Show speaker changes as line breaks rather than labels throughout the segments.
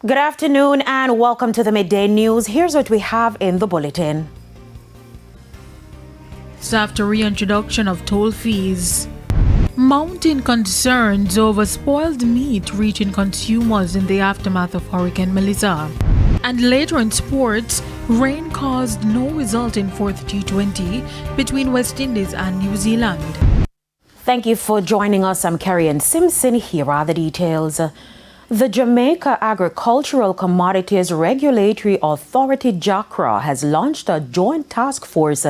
Good afternoon and welcome to the Midday News. Here's what we have in the bulletin.
After reintroduction of toll fees, mounting concerns over spoiled meat reaching consumers in the aftermath of Hurricane Melissa. And later in sports, rain caused no result in fourth T20 between West Indies and New Zealand.
Thank you for joining us. I'm Carrie Simpson. Here are the details. The Jamaica Agricultural Commodities Regulatory Authority JACRA has launched a joint task force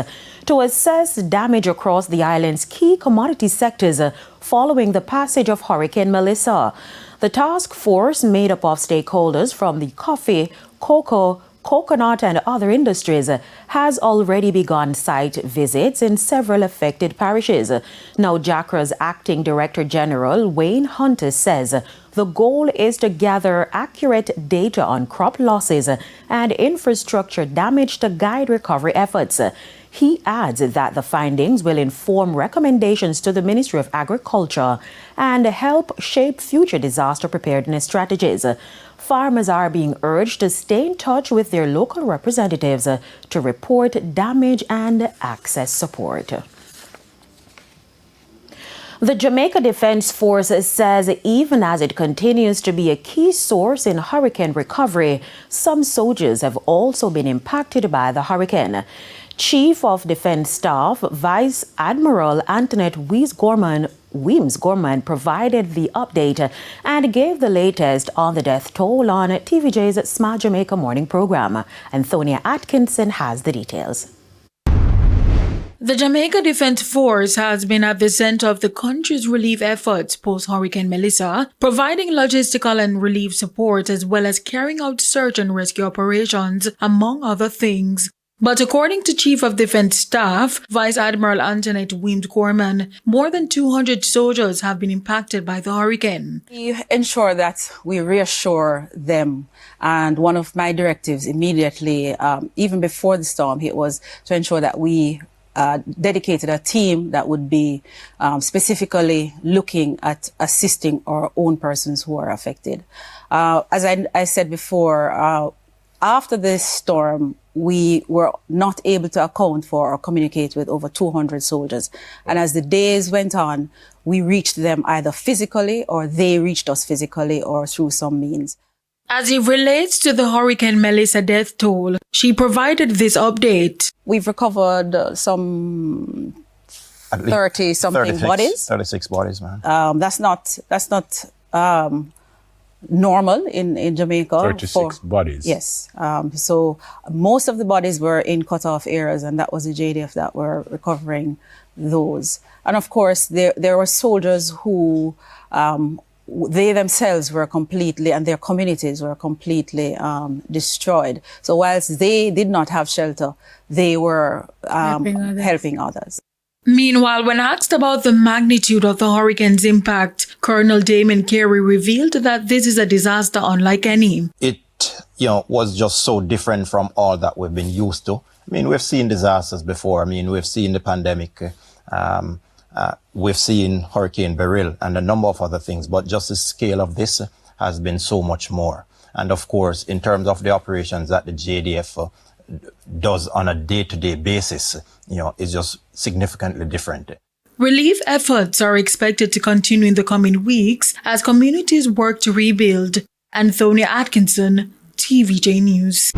to assess damage across the island's key commodity sectors following the passage of Hurricane Melissa. The task force, made up of stakeholders from the coffee, cocoa, coconut and other industries, has already begun site visits in several affected parishes. Now, JACRA's Acting Director General, Wayne Hunter, says the goal is to gather accurate data on crop losses and infrastructure damage to guide recovery efforts. He adds that the findings will inform recommendations to the Ministry of Agriculture and help shape future disaster preparedness strategies. Farmers are being urged to stay in touch with their local representatives to report damage and access support. The Jamaica Defense Force says even as it continues to be a key source in hurricane recovery, some soldiers have also been impacted by the hurricane. Chief of Defense Staff Vice Admiral Antoinette Weems Gorman provided the update and gave the latest on the death toll on TVJ's Smart Jamaica morning program. Antonia Atkinson has the details.
The Jamaica Defense Force has been at the center of the country's relief efforts post-Hurricane Melissa, providing logistical and relief support as well as carrying out search and rescue operations, among other things. But according to Chief of Defense Staff, Vice Admiral Antoinette Weems Gorman, more than 200 soldiers have been impacted by the hurricane.
We ensure that we reassure them. And one of my directives immediately, even before the storm hit, was to ensure that we dedicated a team that would be specifically looking at assisting our own persons who are affected. As I said before, after this storm, we were not able to account for or communicate with over 200 soldiers. And as the days went on, we reached them either physically or they reached us physically or through some means.
As it relates to the Hurricane Melissa death toll, she provided this update.
We've recovered some 30-something bodies.
36 bodies, man.
That's not normal in Jamaica.
36 bodies.
Yes. So most of the bodies were in cut-off areas, and that was the JDF that were recovering those. And of course, there were soldiers who they themselves were completely, and their communities were completely destroyed. So whilst they did not have shelter, they were helping others.
Meanwhile, when asked about the magnitude of the hurricane's impact, Colonel Damon Carey revealed that this is a disaster unlike any.
It, was just so different from all that we've been used to. I mean, we've seen disasters before. I mean, we've seen the pandemic. We've seen Hurricane Beryl and a number of other things, but just the scale of this has been so much more. And of course, in terms of the operations that the JDF does on a day-to-day basis, is just significantly different.
Relief efforts are expected to continue in the coming weeks as communities work to rebuild. Antonia Atkinson, TVJ News.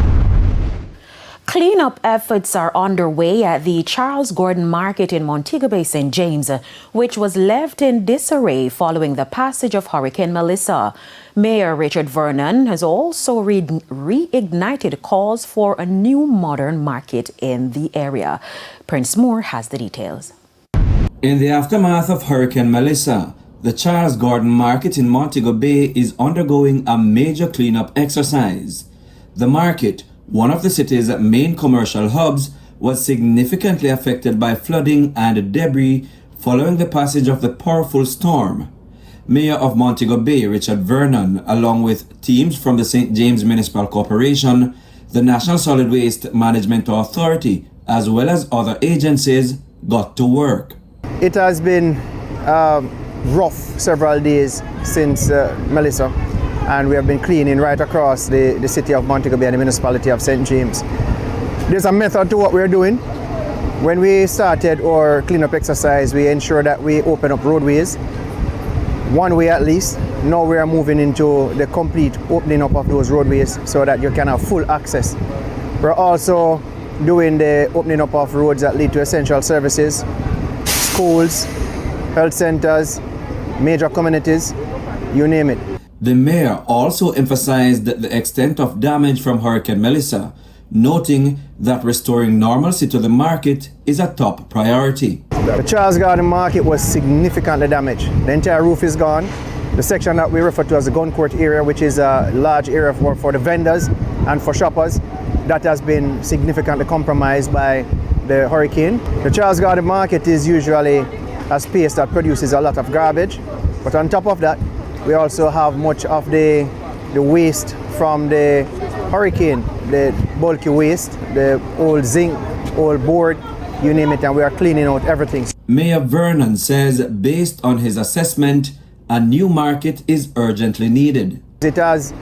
Cleanup efforts are underway at the Charles Gordon Market in Montego Bay, St. James, which was left in disarray following the passage of Hurricane Melissa. Mayor Richard Vernon has also reignited calls for a new modern market in the area. Prince Moore has the details.
In the aftermath of Hurricane Melissa, the Charles Gordon Market in Montego Bay is undergoing a major cleanup exercise. The market, one of the city's main commercial hubs, was significantly affected by flooding and debris following the passage of the powerful storm. Mayor of Montego Bay, Richard Vernon, along with teams from the St. James Municipal Corporation, the National Solid Waste Management Authority, as well as other agencies, got to work.
It has been rough several days since Melissa. and we have been cleaning right across the city of Montego Bay and the municipality of St. James. There's a method to what we're doing. When we started our cleanup exercise, we ensured that we open up roadways, one way at least. Now we are moving into the complete opening up of those roadways so that you can have full access. We're also doing the opening up of roads that lead to essential services, schools, health centers, major communities, you name it.
The mayor also emphasized the extent of damage from Hurricane Melissa, noting that restoring normalcy to the market is a top priority.
The Charles Garden Market was significantly damaged. The entire roof is gone. The section that we refer to as the Gun Court area, which is a large area for the vendors and for shoppers, that has been significantly compromised by the hurricane. The Charles Garden Market is usually a space that produces a lot of garbage, but on top of that, we also have much of the waste from the hurricane, the bulky waste, the old zinc, old board, you name it, and we are cleaning out everything.
Mayor Vernon says based on his assessment, a new market is urgently needed.
It has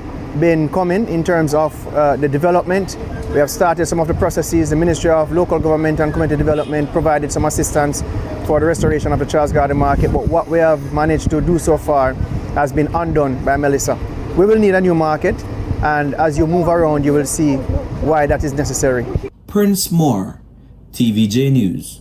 been coming in terms of the development. We have started some of the processes. The Ministry of Local Government and Community Development provided some assistance for the restoration of the Charles Garden Market, but what we have managed to do so far has been undone by Melissa. We will need a new market, and as you move around, you will see why that is necessary.
Prince Moore, TVJ News.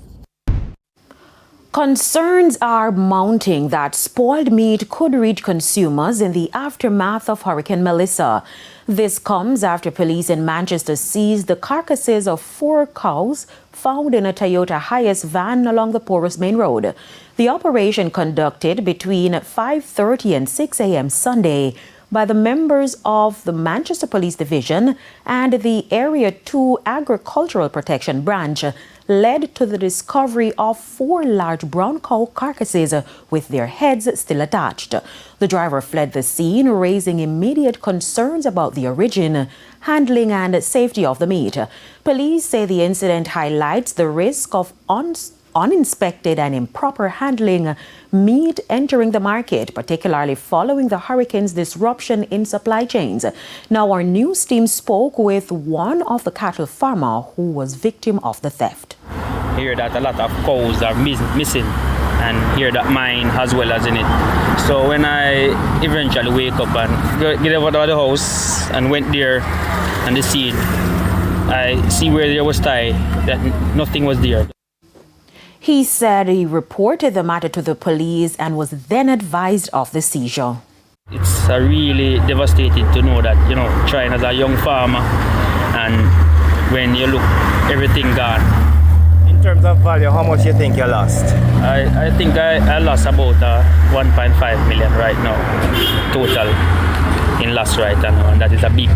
Concerns are mounting that spoiled meat could reach consumers in the aftermath of Hurricane Melissa. This comes after police in Manchester seized the carcasses of 4 cows found in a Toyota Hiace van along the Porus Main Road. The operation, conducted between 5:30 and 6 a.m. Sunday by the members of the Manchester Police Division and the Area 2 Agricultural Protection Branch, led to the discovery of 4 large brown cow carcasses with their heads still attached. The driver fled the scene, raising immediate concerns about the origin, handling and safety of the meat. Police say the incident highlights the risk of uninspected and improper handling meat entering the market, particularly following the hurricane's disruption in supply chains. Now, our news team spoke with one of the cattle farmer who was victim of the theft.
Hear that a lot of cows are missing, and hear that mine as well as in it. So when I eventually wake up and get over to the house and went there and the scene, I see where there was tie, that nothing was there.
He said he reported the matter to the police and was then advised of the seizure.
It's really devastating to know that, trying as a young farmer, and when you look, everything gone.
In terms of value, how much you think you lost?
I think I lost about 1.5 million right now, total in loss right now, and that is a big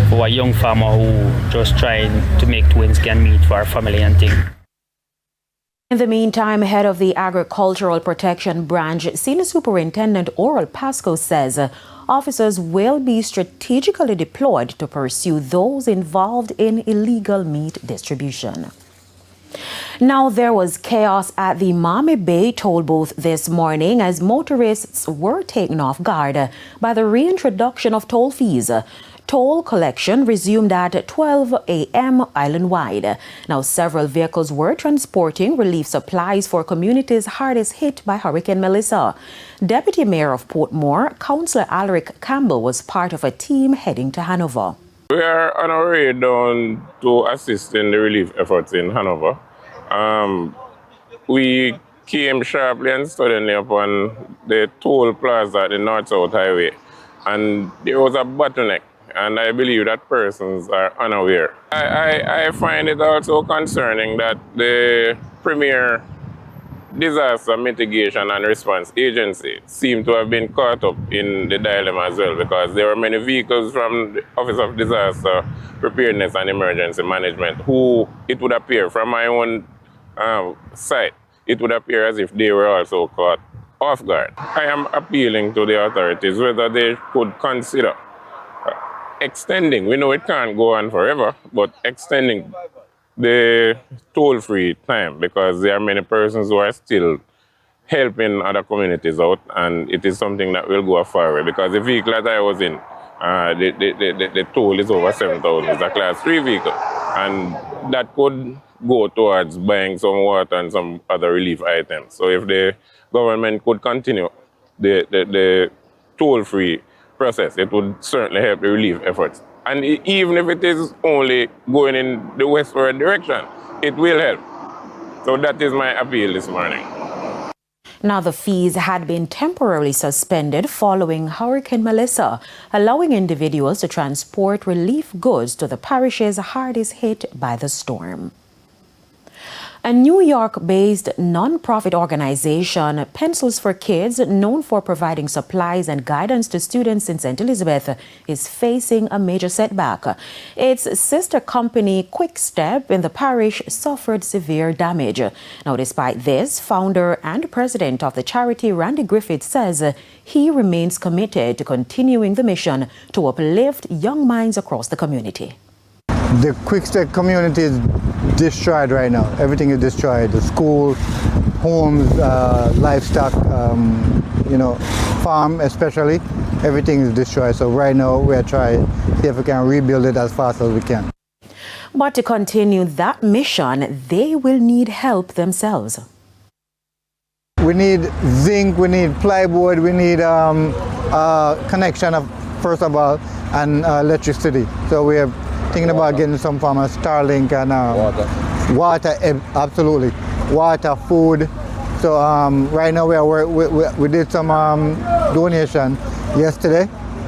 for a young farmer who just trying to make twins can meet for our family and things.
In the meantime, head of the Agricultural Protection Branch, Senior Superintendent Oral Pasco, says officers will be strategically deployed to pursue those involved in illegal meat distribution. Now, there was chaos at the Midday toll booth this morning as motorists were taken off guard by the reintroduction of toll fees. Toll collection resumed at 12 a.m. island-wide. Now, several vehicles were transporting relief supplies for communities hardest hit by Hurricane Melissa. Deputy Mayor of Portmore, Councillor Alaric Campbell, was part of a team heading to Hanover.
We are on our way down to assist in the relief efforts in Hanover. We came sharply and suddenly upon the toll plaza at the North-South Highway, and there was a bottleneck. And I believe that persons are unaware. I find it also concerning that the premier disaster mitigation and response agency seem to have been caught up in the dilemma as well, because there were many vehicles from the Office of Disaster Preparedness and Emergency Management who, it would appear from my own site, it would appear as if they were also caught off guard. I am appealing to the authorities whether they could consider extending, we know it can't go on forever, but extending the toll-free time, because there are many persons who are still helping other communities out, and it is something that will go a far way, because the vehicle that I was in, the toll is over 7,000. It's a class 3 vehicle, and that could go towards buying some water and some other relief items. So if the government could continue the toll-free process, it would certainly help the relief efforts. And even if it is only going in the westward direction, it will help. So that is my appeal this morning.
Now, the fees had been temporarily suspended following Hurricane Melissa, allowing individuals to transport relief goods to the parishes hardest hit by the storm. A New York-based non-profit organization, Pencils for Kids, known for providing supplies and guidance to students in St. Elizabeth, is facing a major setback. Its sister company, Quick Step, in the parish suffered severe damage. Now, despite this, founder and president of the charity, Randy Griffith, says he remains committed to continuing the mission to uplift young minds across the community.
The Quick Step community is destroyed right now. Everything is destroyed. The school, homes, livestock, farm especially. Everything is destroyed. So right now we are trying to see if we can rebuild it as fast as we can.
But to continue that mission, they will need help themselves.
We need zinc, we need plywood, we need connection first of all, and electricity. So we are thinking about getting some form of Starlink and water, absolutely, water, food. So right now we did some donation yesterday.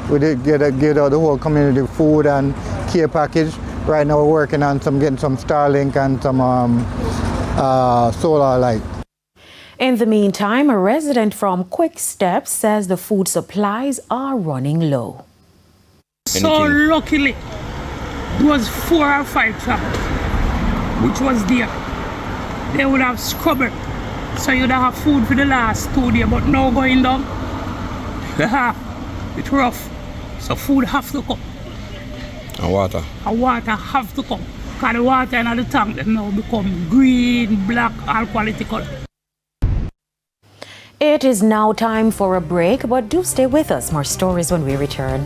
We did get out the whole community food and care package. Right now we're working on getting some Starlink and some solar light.
In the meantime, a resident from Quick Step says the food supplies are running low.
So luckily, there was 4 or 5 trucks which was there. They would have scrubber, so you'd have food for the last 2 days, but now going down, it's rough. So food have to come.
And water?
And water have to come. Because the water in the tank then now become green, black, all quality color.
It is now time for a break, but do stay with us. More stories when we return.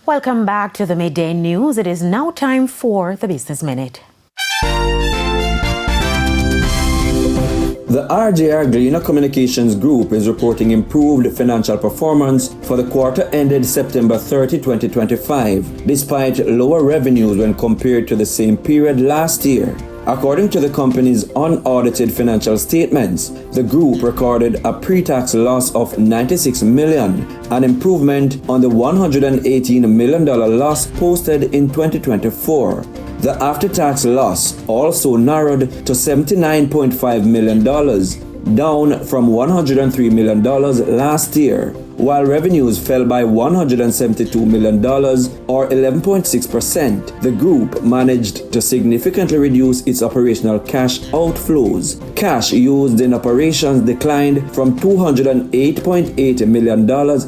Welcome back to the Midday News. It is now time for the Business Minute.
The RJR Galena Communications Group is reporting improved financial performance for the quarter ended September 30, 2025, despite lower revenues when compared to the same period last year. According to the company's unaudited financial statements, the group recorded a pre-tax loss of $96 million, an improvement on the $118 million loss posted in 2024. The after-tax loss also narrowed to $79.5 million, down from $103 million last year, while revenues fell by $172 million or 11.6%. The group managed to significantly reduce its operational cash outflows. Cash used in operations declined from $208.8 million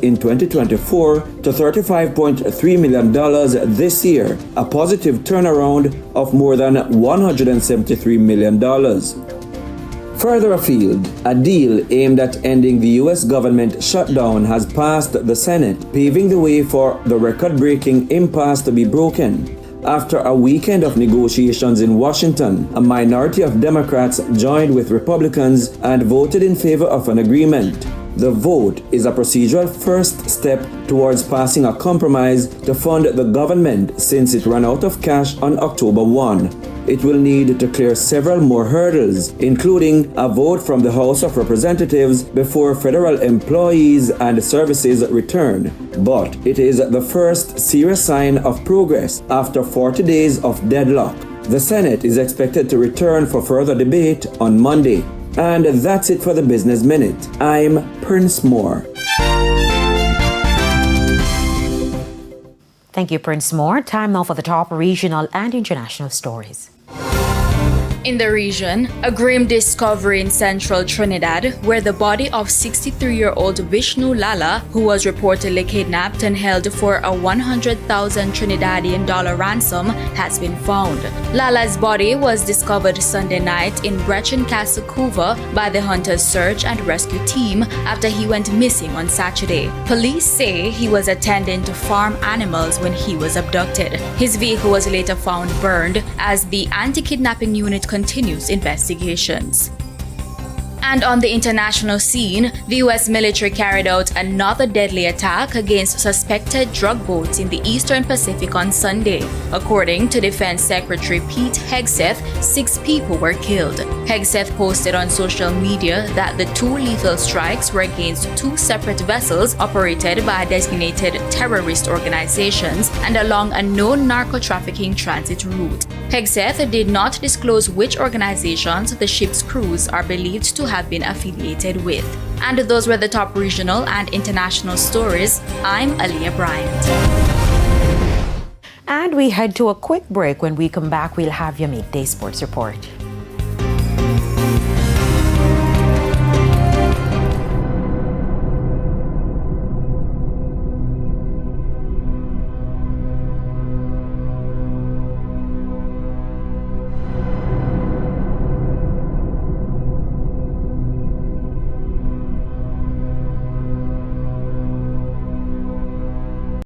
in 2024 to $35.3 million this year, a positive turnaround of more than $173 million. Further afield, a deal aimed at ending the U.S. government shutdown has passed the Senate, paving the way for the record-breaking impasse to be broken. After a weekend of negotiations in Washington, a minority of Democrats joined with Republicans and voted in favor of an agreement. The vote is a procedural first step towards passing a compromise to fund the government since it ran out of cash on October 1. It will need to clear several more hurdles, including a vote from the House of Representatives before federal employees and services return. But it is the first serious sign of progress after 40 days of deadlock. The Senate is expected to return for further debate on Monday. And that's it for the Business Minute. I'm Prince Moore.
Thank you, Prince Moore. Time now for the top regional and international stories.
In the region, a grim discovery in central Trinidad, where the body of 63-year-old Vishnu Lala, who was reportedly kidnapped and held for a 100,000 Trinidadian dollar ransom, has been found. Lala's body was discovered Sunday night in Brechin Castle Couva by the Hunters Search and Rescue Team after he went missing on Saturday. Police say he was attending to farm animals when he was abducted. His vehicle was later found burned as the anti-kidnapping unit continues investigations. And on the international scene, the U.S. military carried out another deadly attack against suspected drug boats in the Eastern Pacific on Sunday. According to Defense Secretary Pete Hegseth, 6 people were killed. Hegseth posted on social media that the 2 lethal strikes were against 2 separate vessels operated by designated terrorist organizations and along a known narco-trafficking transit route. Hegseth did not disclose which organizations the ship's crews are believed to have been affiliated with. And those were the top regional and international stories. I'm Aliyah Bryant.
And we head to a quick break. When we come back, we'll have your Midday Sports Report.